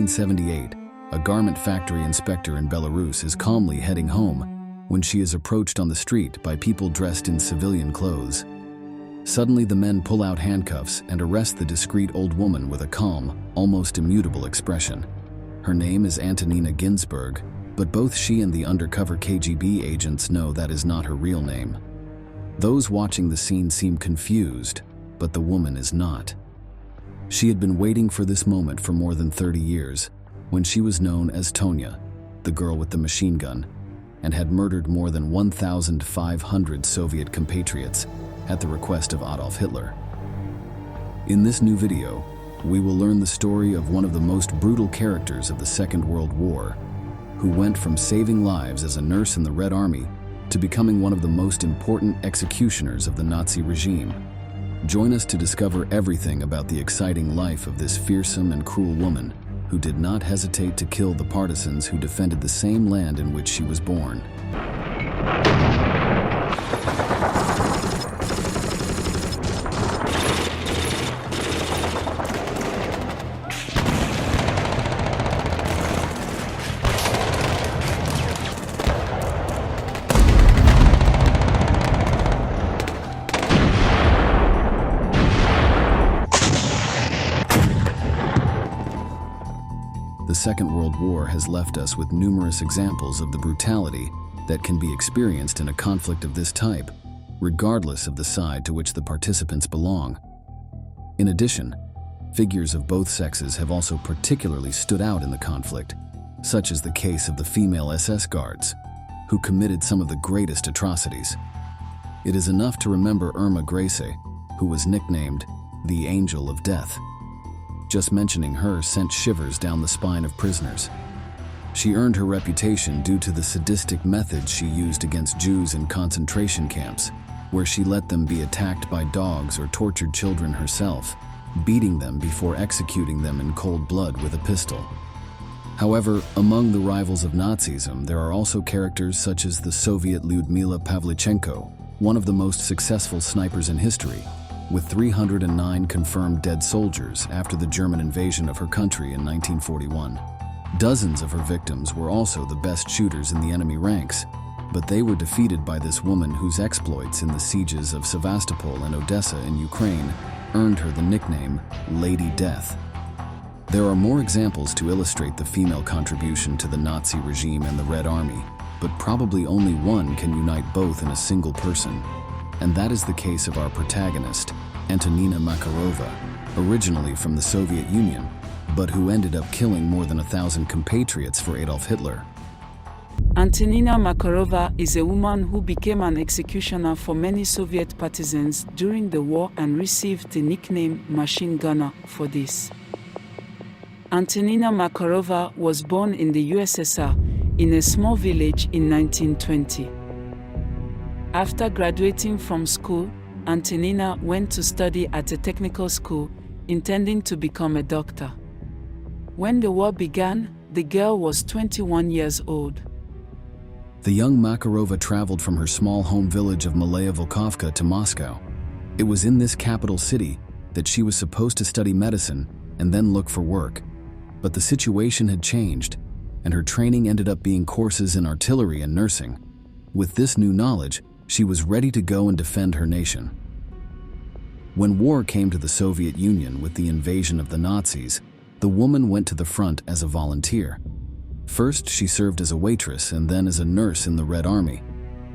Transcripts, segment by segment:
1978, a garment factory inspector in Belarus is calmly heading home when she is approached on the street by people dressed in civilian clothes. Suddenly, the men pull out handcuffs and arrest the discreet old woman with a calm, almost immutable expression. Her name is Antonina Ginsburg, but both she and the undercover KGB agents know that is not her real name. Those watching the scene seem confused, but the woman is not. She had been waiting for this moment for more than 30 years, when she was known as Tonya, the girl with the machine gun, and had murdered more than 1,500 Soviet compatriots at the request of Adolf Hitler. In this new video, we will learn the story of one of the most brutal characters of the Second World War, who went from saving lives as a nurse in the Red Army to becoming one of the most important executioners of the Nazi regime. Join us to discover everything about the exciting life of this fearsome and cruel woman who did not hesitate to kill the partisans who defended the same land in which she was born. The Second World War has left us with numerous examples of the brutality that can be experienced in a conflict of this type, regardless of the side to which the participants belong. In addition, figures of both sexes have also particularly stood out in the conflict, such as the case of the female SS guards, who committed some of the greatest atrocities. It is enough to remember Irma Grace, who was nicknamed the Angel of Death. Just mentioning her sent shivers down the spine of prisoners. She earned her reputation due to the sadistic methods she used against Jews in concentration camps, where she let them be attacked by dogs or tortured children herself, beating them before executing them in cold blood with a pistol. However, among the rivals of Nazism, there are also characters such as the Soviet Lyudmila Pavlichenko, one of the most successful snipers in history, with 309 confirmed dead soldiers after the German invasion of her country in 1941. Dozens of her victims were also the best shooters in the enemy ranks, but they were defeated by this woman whose exploits in the sieges of Sevastopol and Odessa in Ukraine earned her the nickname Lady Death. There are more examples to illustrate the female contribution to the Nazi regime and the Red Army, but probably only one can unite both in a single person. And that is the case of our protagonist, Antonina Makarova, originally from the Soviet Union, but who ended up killing more than 1,000 compatriots for Adolf Hitler. Antonina Makarova is a woman who became an executioner for many Soviet partisans during the war and received the nickname Machine Gunner for this. Antonina Makarova was born in the USSR, in a small village in 1920. After graduating from school, Antonina went to study at a technical school, intending to become a doctor. When the war began, the girl was 21 years old. The young Makarova traveled from her small home village of Malaya Volkovka to Moscow. It was in this capital city that she was supposed to study medicine and then look for work. But the situation had changed, and her training ended up being courses in artillery and nursing. With this new knowledge, she was ready to go and defend her nation. When war came to the Soviet Union with the invasion of the Nazis, the woman went to the front as a volunteer. First, she served as a waitress and then as a nurse in the Red Army.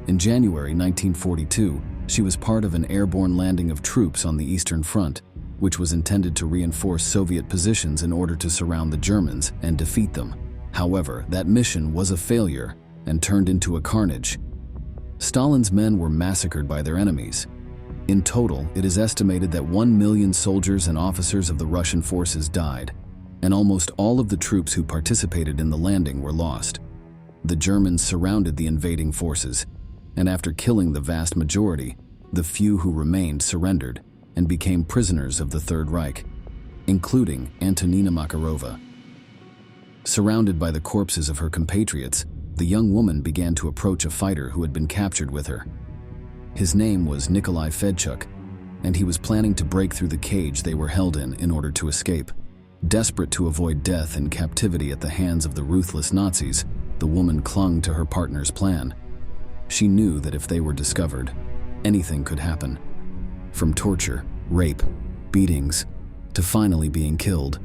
In January 1942, she was part of an airborne landing of troops on the Eastern Front, which was intended to reinforce Soviet positions in order to surround the Germans and defeat them. However, that mission was a failure and turned into a carnage. Stalin's men were massacred by their enemies. In total, it is estimated that 1 million soldiers and officers of the Russian forces died, and almost all of the troops who participated in the landing were lost. The Germans surrounded the invading forces, and after killing the vast majority, the few who remained surrendered and became prisoners of the Third Reich, including Antonina Makarova. Surrounded by the corpses of her compatriots, the young woman began to approach a fighter who had been captured with her. His name was Nikolai Fedchuk, and he was planning to break through the cage they were held in order to escape. Desperate to avoid death and captivity at the hands of the ruthless Nazis, the woman clung to her partner's plan. She knew that if they were discovered, anything could happen. From torture, rape, beatings, to finally being killed.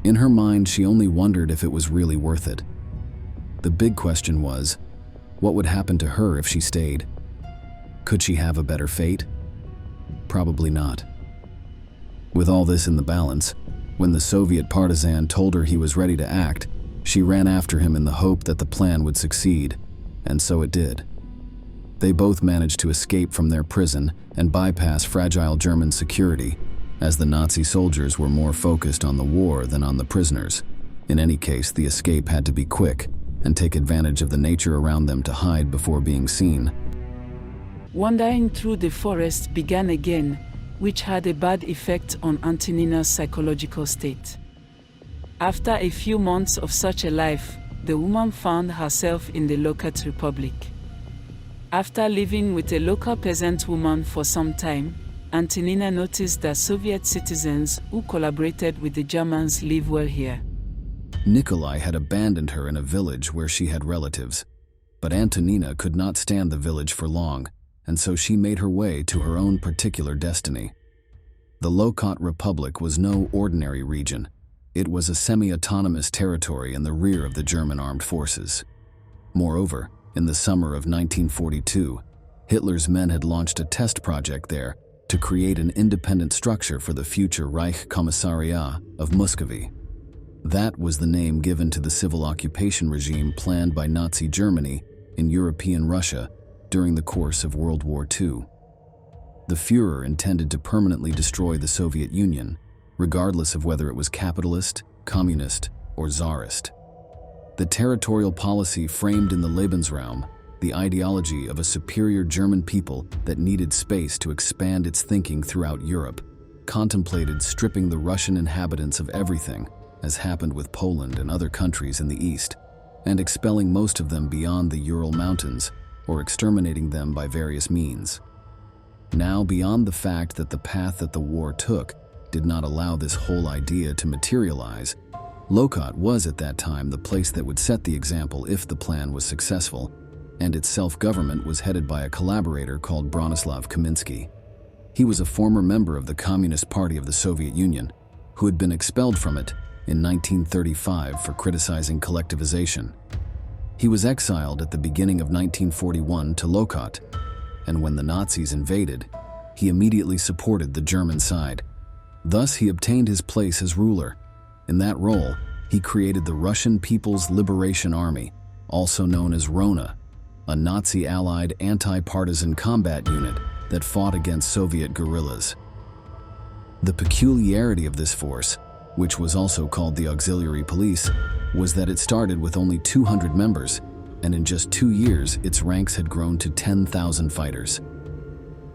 In her mind, she only wondered if it was really worth it. The big question was, what would happen to her if she stayed? Could she have a better fate? Probably not. With all this in the balance, when the Soviet partisan told her he was ready to act, she ran after him in the hope that the plan would succeed, and so it did. They both managed to escape from their prison and bypass fragile German security, as the Nazi soldiers were more focused on the war than on the prisoners. In any case, the escape had to be quick and take advantage of the nature around them to hide before being seen. Wandering through the forest began again, which had a bad effect on Antonina's psychological state. After a few months of such a life, the woman found herself in the Lokot Republic. After living with a local peasant woman for some time, Antonina noticed that Soviet citizens who collaborated with the Germans live well here. Nikolai had abandoned her in a village where she had relatives, but Antonina could not stand the village for long, and so she made her way to her own particular destiny. The Lokot Republic was no ordinary region. It was a semi-autonomous territory in the rear of the German armed forces. Moreover, in the summer of 1942, Hitler's men had launched a test project there to create an independent structure for the future Reich Commissariat of Muscovy. That was the name given to the civil occupation regime planned by Nazi Germany in European Russia during the course of World War II. The Führer intended to permanently destroy the Soviet Union, regardless of whether it was capitalist, communist, or czarist. The territorial policy framed in the Lebensraum, the ideology of a superior German people that needed space to expand its thinking throughout Europe, contemplated stripping the Russian inhabitants of everything, as happened with Poland and other countries in the East, and expelling most of them beyond the Ural Mountains, or exterminating them by various means. Now, beyond the fact that the path that the war took did not allow this whole idea to materialize, Lokot was at that time the place that would set the example if the plan was successful, and its self-government was headed by a collaborator called Bronislaw Kaminsky. He was a former member of the Communist Party of the Soviet Union, who had been expelled from it in 1935 for criticizing collectivization. He was exiled at the beginning of 1941 to Lokot, and when the Nazis invaded, he immediately supported the German side. Thus, he obtained his place as ruler. In that role, he created the Russian People's Liberation Army, also known as RONA, a Nazi-allied anti-partisan combat unit that fought against Soviet guerrillas. The peculiarity of this force, which was also called the Auxiliary Police, was that it started with only 200 members, and in just 2 years, its ranks had grown to 10,000 fighters.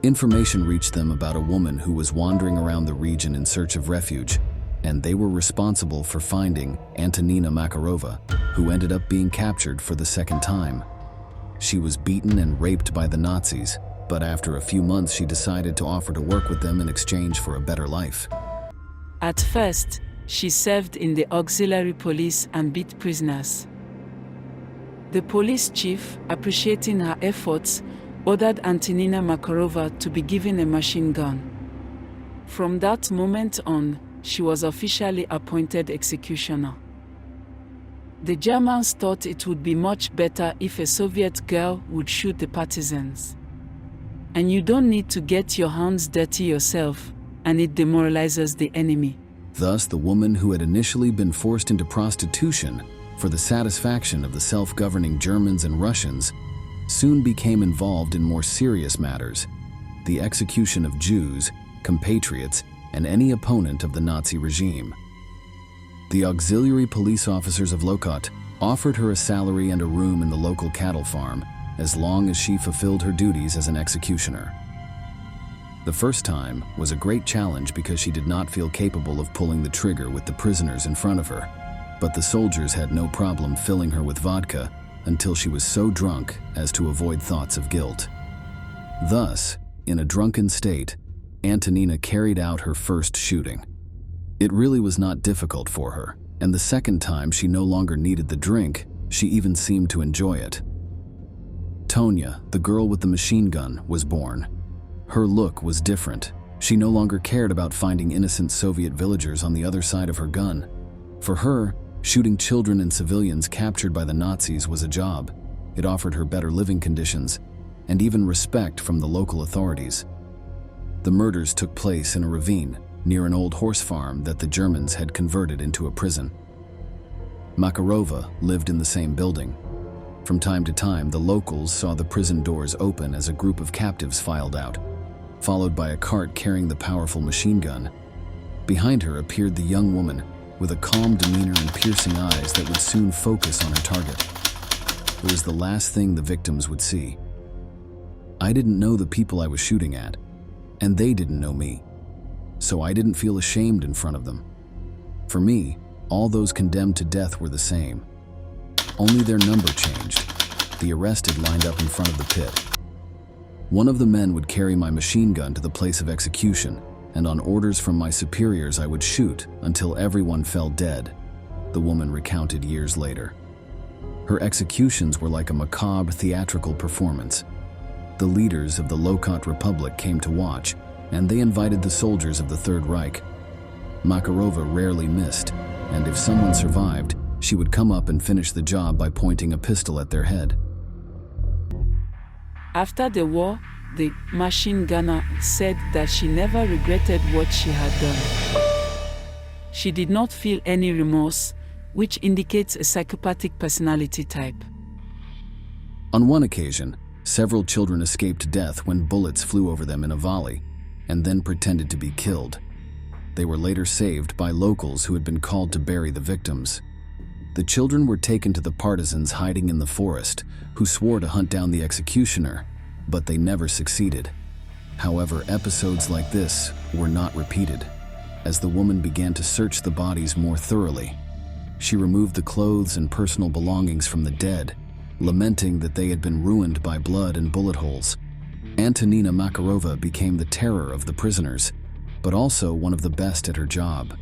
Information reached them about a woman who was wandering around the region in search of refuge, and they were responsible for finding Antonina Makarova, who ended up being captured for the second time. She was beaten and raped by the Nazis, but after a few months she decided to offer to work with them in exchange for a better life. At first, she served in the auxiliary police and beat prisoners. The police chief, appreciating her efforts, ordered Antonina Makarova to be given a machine gun. From that moment on, she was officially appointed executioner. The Germans thought it would be much better if a Soviet girl would shoot the partisans. And you don't need to get your hands dirty yourself, and it demoralizes the enemy. Thus, the woman who had initially been forced into prostitution for the satisfaction of the self-governing Germans and Russians soon became involved in more serious matters, the execution of Jews, compatriots, and any opponent of the Nazi regime. The auxiliary police officers of Lokot offered her a salary and a room in the local cattle farm as long as she fulfilled her duties as an executioner. The first time was a great challenge because she did not feel capable of pulling the trigger with the prisoners in front of her, but the soldiers had no problem filling her with vodka until she was so drunk as to avoid thoughts of guilt. Thus, in a drunken state, Antonina carried out her first shooting. It really was not difficult for her, and the second time she no longer needed the drink, she even seemed to enjoy it. Tonya, the girl with the machine gun, was born. Her look was different. She no longer cared about finding innocent Soviet villagers on the other side of her gun. For her, shooting children and civilians captured by the Nazis was a job. It offered her better living conditions and even respect from the local authorities. The murders took place in a ravine near an old horse farm that the Germans had converted into a prison. Makarova lived in the same building. From time to time, the locals saw the prison doors open as a group of captives filed out, followed by a cart carrying the powerful machine gun. Behind her appeared the young woman with a calm demeanor and piercing eyes that would soon focus on her target. It was the last thing the victims would see. I didn't know the people I was shooting at, and they didn't know me, so I didn't feel ashamed in front of them. For me, all those condemned to death were the same. Only their number changed. The arrested lined up in front of the pit. One of the men would carry my machine gun to the place of execution, and on orders from my superiors I would shoot until everyone fell dead, the woman recounted years later. Her executions were like a macabre theatrical performance. The leaders of the LANDING Republic came to watch, and they invited the soldiers of the Third Reich. Makarova rarely missed, and if someone survived, she would come up and finish the job by pointing a pistol at their head. After the war, the machine gunner said that she never regretted what she had done. She did not feel any remorse, which indicates a psychopathic personality type. On one occasion, several children escaped death when bullets flew over them in a volley, and then pretended to be killed. They were later saved by locals who had been called to bury the victims. The children were taken to the partisans hiding in the forest, who swore to hunt down the executioner, but they never succeeded. However, episodes like this were not repeated. As the woman began to search the bodies more thoroughly, she removed the clothes and personal belongings from the dead, lamenting that they had been ruined by blood and bullet holes. Antonina Makarova became the terror of the prisoners, but also one of the best at her job.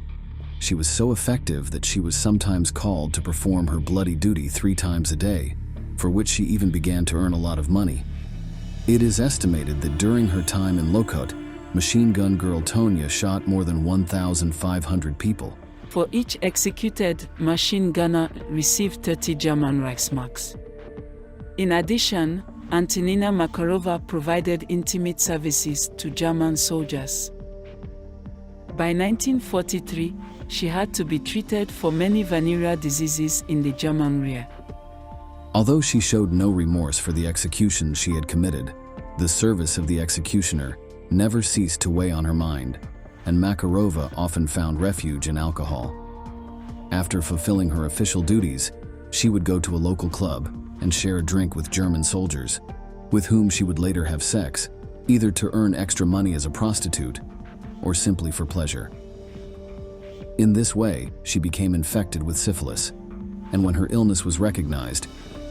She was so effective that she was sometimes called to perform her bloody duty 3 times a day, for which she even began to earn a lot of money. It is estimated that during her time in LANDING, machine gun girl Tonya shot more than 1,500 people. For each executed machine gunner received 30 German Reichsmarks. In addition, Antonina Makarova provided intimate services to German soldiers. By 1943, she had to be treated for many venereal diseases in the German rear. Although she showed no remorse for the executions she had committed, the service of the executioner never ceased to weigh on her mind, and Makarova often found refuge in alcohol. After fulfilling her official duties, she would go to a local club and share a drink with German soldiers, with whom she would later have sex, either to earn extra money as a prostitute or simply for pleasure. In this way, she became infected with syphilis, and when her illness was recognized,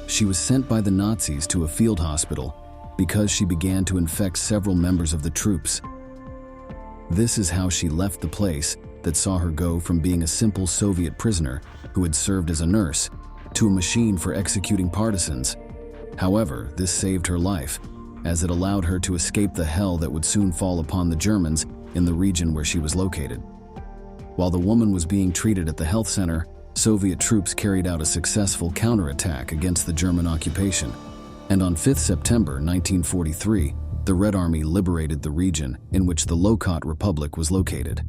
she was sent by the Nazis to a field hospital because she began to infect several members of the troops. This is how she left the place that saw her go from being a simple Soviet prisoner who had served as a nurse to a machine for executing partisans. However, this saved her life, as it allowed her to escape the hell that would soon fall upon the Germans in the region where she was located. While the woman was being treated at the health center, Soviet troops carried out a successful counterattack against the German occupation, and on 5 September 1943, the Red Army liberated the region in which the LANDING Republic was located.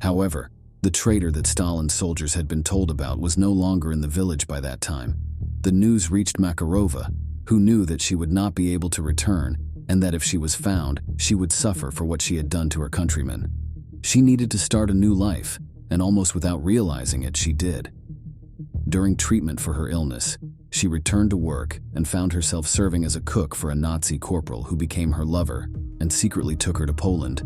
However, the traitor that Stalin's soldiers had been told about was no longer in the village by that time. The news reached Makarova, who knew that she would not be able to return, and that if she was found, she would suffer for what she had done to her countrymen. She needed to start a new life, and almost without realizing it, she did. During treatment for her illness, she returned to work and found herself serving as a cook for a Nazi corporal who became her lover and secretly took her to Poland.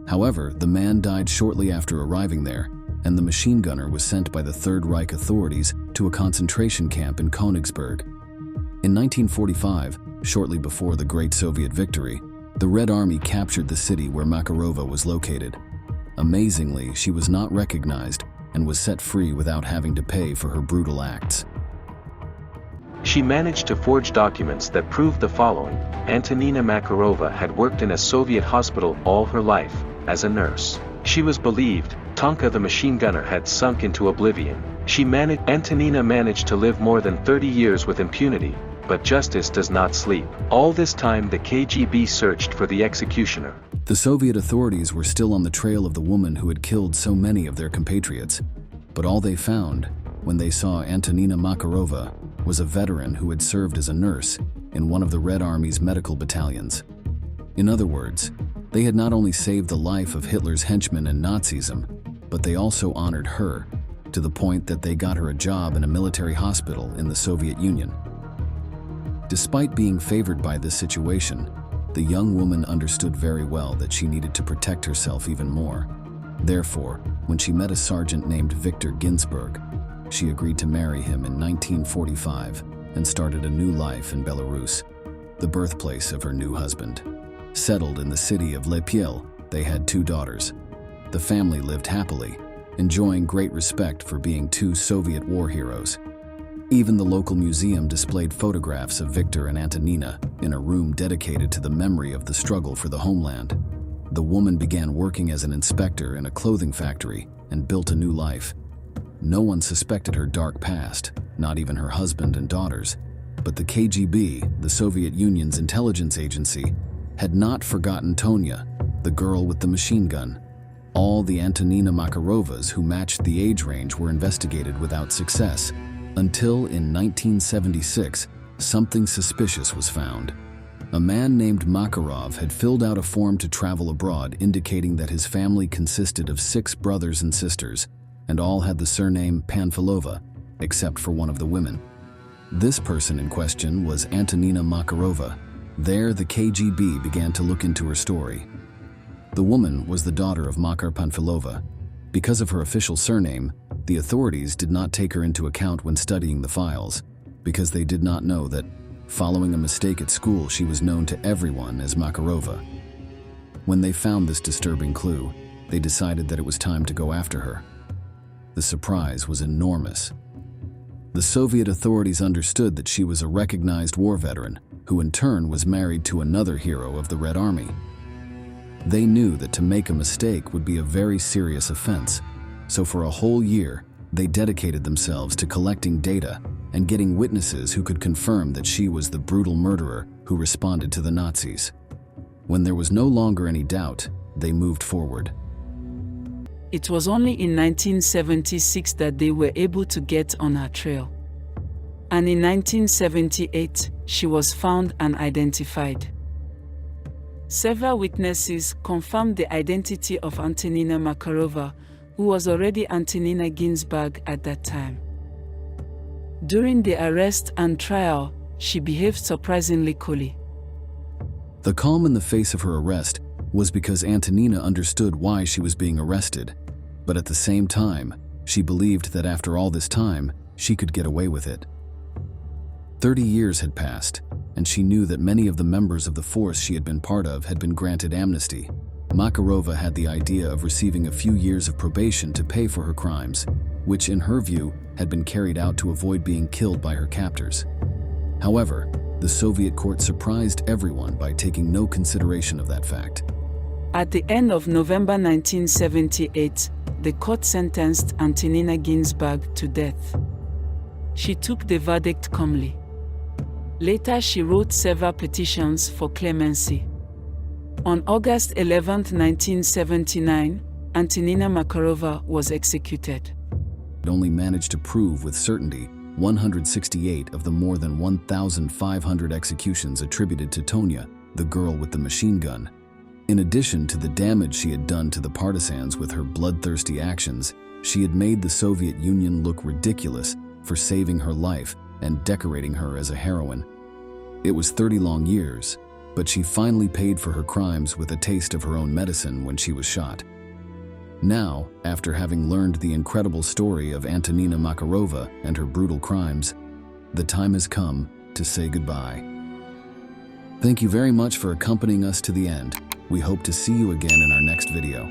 However, the man died shortly after arriving there, and the machine gunner was sent by the Third Reich authorities to a concentration camp in Königsberg. In 1945, shortly before the Great Soviet Victory, the Red Army captured the city where Makarova was located. Amazingly, she was not recognized and was set free without having to pay for her brutal acts. She managed to forge documents that proved the following: Antonina Makarova had worked in a Soviet hospital all her life, as a nurse. She was believed Tonka the machine gunner had sunk into oblivion. Antonina managed to live more than 30 years with impunity, but justice does not sleep. All this time the KGB searched for the executioner. The Soviet authorities were still on the trail of the woman who had killed so many of their compatriots, but all they found, when they saw Antonina Makarova, was a veteran who had served as a nurse in one of the Red Army's medical battalions. In other words, they had not only saved the life of Hitler's henchmen and Nazism, but they also honored her, to the point that they got her a job in a military hospital in the Soviet Union. Despite being favored by this situation, the young woman understood very well that she needed to protect herself even more. Therefore, when she met a sergeant named Victor Ginsburg, she agreed to marry him in 1945 and started a new life in Belarus, the birthplace of her new husband. Settled in the city of Lepiel, they had 2 daughters. The family lived happily, enjoying great respect for being 2 Soviet war heroes. Even the local museum displayed photographs of Victor and Antonina in a room dedicated to the memory of the struggle for the homeland. The woman began working as an inspector in a clothing factory and built a new life. No one suspected her dark past, not even her husband and daughters. But the KGB, the Soviet Union's intelligence agency, had not forgotten Tonya, the girl with the machine gun. All the Antonina Makarovas who matched the age range were investigated without success, until in 1976, something suspicious was found. A man named Makarov had filled out a form to travel abroad indicating that his family consisted of 6 brothers and sisters, and all had the surname Panfilova, except for one of the women. This person in question was Antonina Makarova. There, the KGB began to look into her story. The woman was the daughter of Makar Panfilova. Because of her official surname, the authorities did not take her into account when studying the files, because they did not know that, following a mistake at school, she was known to everyone as Makarova. When they found this disturbing clue, they decided that it was time to go after her. The surprise was enormous. The Soviet authorities understood that she was a recognized war veteran, who in turn was married to another hero of the Red Army. They knew that to make a mistake would be a very serious offense, so for a whole year, they dedicated themselves to collecting data and getting witnesses who could confirm that she was the brutal murderer who responded to the Nazis. When there was no longer any doubt, they moved forward. It was only in 1976 that they were able to get on her trail. And in 1978, she was found and identified. Several witnesses confirmed the identity of Antonina Makarova, who was already Antonina Ginsburg at that time. During the arrest and trial, she behaved surprisingly coolly. The calm in the face of her arrest was because Antonina understood why she was being arrested, but at the same time, she believed that after all this time, she could get away with it. 30 years had passed, and she knew that many of the members of the force she had been part of had been granted amnesty. Makarova had the idea of receiving a few years of probation to pay for her crimes, which in her view had been carried out to avoid being killed by her captors. However, the Soviet court surprised everyone by taking no consideration of that fact. At the end of November 1978, the court sentenced Antonina Ginsburg to death. She took the verdict calmly. Later, she wrote several petitions for clemency. On August 11, 1979, Antonina Makarova was executed. It only managed to prove with certainty 168 of the more than 1,500 executions attributed to Tonya, the girl with the machine gun. In addition to the damage she had done to the partisans with her bloodthirsty actions, she had made the Soviet Union look ridiculous for saving her life and decorating her as a heroine. It was 30 long years, but she finally paid for her crimes with a taste of her own medicine when she was shot. Now, after having learned the incredible story of Antonina Makarova and her brutal crimes, the time has come to say goodbye. Thank you very much for accompanying us to the end. We hope to see you again in our next video.